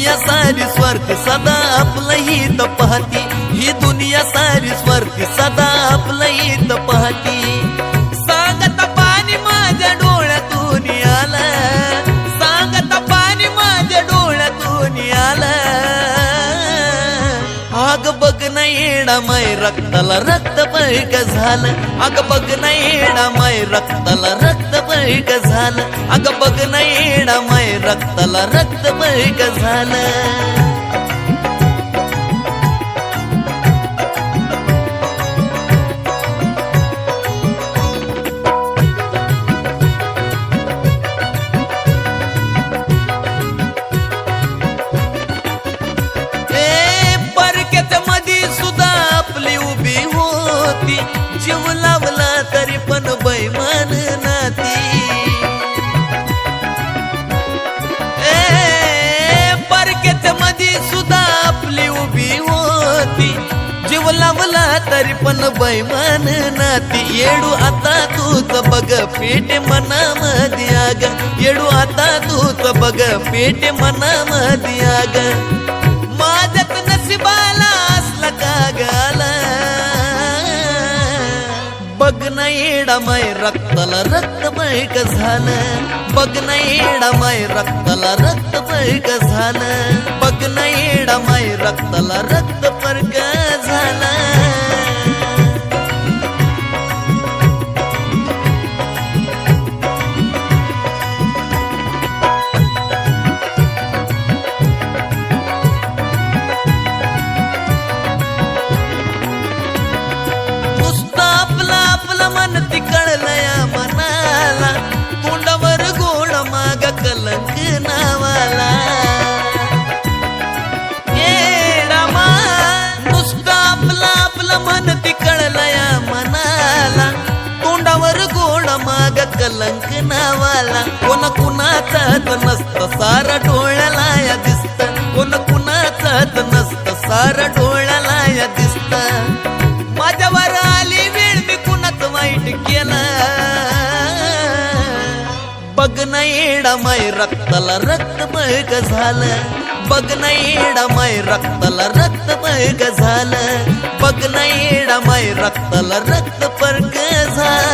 दुनिया सारी स्वार्थी सदा आपलं हित पाहती, ही दुनिया सारी स्वार्थी सदा आपलं हित पाहती. सांगत पाणी माझ्या डोळ्यातून आलं, सांगत पाणी माझ्या डोळ्यातून आलं. आग बघ ना येडा माय रक्ताला रक्त पैक झालं, अग बघ ना येडा माय रक्ताला रक्त पैक झालं, अग बघ ना येडा माय रक्ताला रक्त पैक झालं. जीव लावला तरी पण बैमान नाती, परकेच्या मधी सुद्धा आपली उभी होती. जीव लावला तरी पण बैमान नाती. येडू आता तूच बघ पेट मनामध्ये आग, येडू आता तूच बघ पेट मनामध्ये आग. माझ्यात नशिबाला असला कागाला, बघ ना येडा माय रक्ताला रक्त पैक झालं, बघ ना येडा माय रक्ताला रक्त पैक झालं, बघ ना येडा माय रक्ताला रक्त पैक झालं. मन कळलया मनाला, तोंडावर गोड माग कलंक नावाला. येडामा नुसतं आपला आपलं मन कळलया मनाला, तोंडावर गोड माग कलंक नावाला. कोण कुणाचाच नसतं सारा डोळ्याला या दिसत, कोण कुणाचाच नसतं सारा डोळ्याला या दिसत. माझ्यावर आली वेळ मी कुणाच वाईट केलं, बघ ना येडा माय रक्ताला रक्त पैक झालं, बघ ना येडा माय रक्ताला रक्त पैक झालं, बघ ना येडा माय रक्ताला रक्त पैक झालं.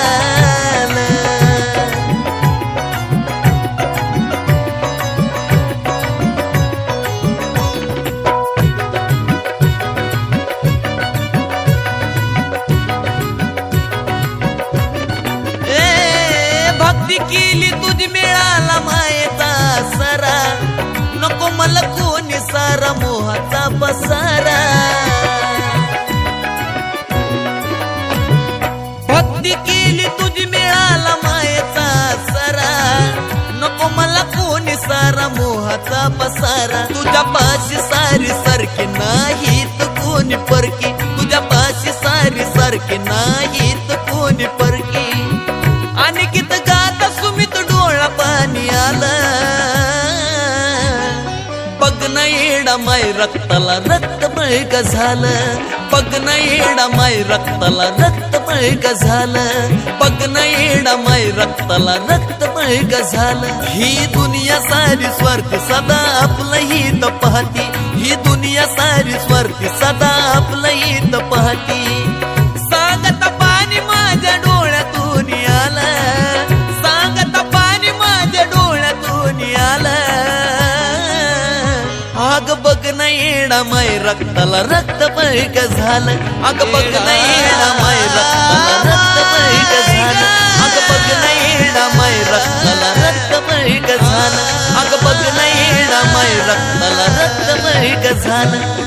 भक्ती केली तुझी मिळाला मायेचा सारा, नको मला कोणी सारा मोहाचा पसारा. भक्ती केली तुझी मिळाला मायेचा सारा, नको मला कोणी सारा मोहाचा पसारा. तुझ्या पाशी सारी सारखी नाही तू कोणी परकी, तुझ्या पाशी सारी सारखी नाही तू कोणी परकी. आणि कित गाता सुमित डोळा पाणी आलं, बघ ना येडा माय रक्ताला रक्त पैक झालं, बघ ना येडा माय रक्ताला रक्त पैक झालं, बघ ना येडा माय रक्ताला रक्त पैक झालं. ही दुनिया सारी स्वार्थी सदा आपलं हित पाहती, ही दुनिया सारी स्वार्थी सदा आपलं हित पाहती. सांगत पाणी माझ्या डोळ्यातून आलं, सांगत पाणी माझ्या डोळ्यातून आलं. आग बघ ना येडा माय रक्ताला रक्त पैक झालं, अग बघ ना येडा माय रक्ताला रक्त पैक झालं, अग बघ ना येडा माय रक्ताला रक्त पैक झालं, अग बघ ना येडा माय रक्ताला रक्त पैक झालं.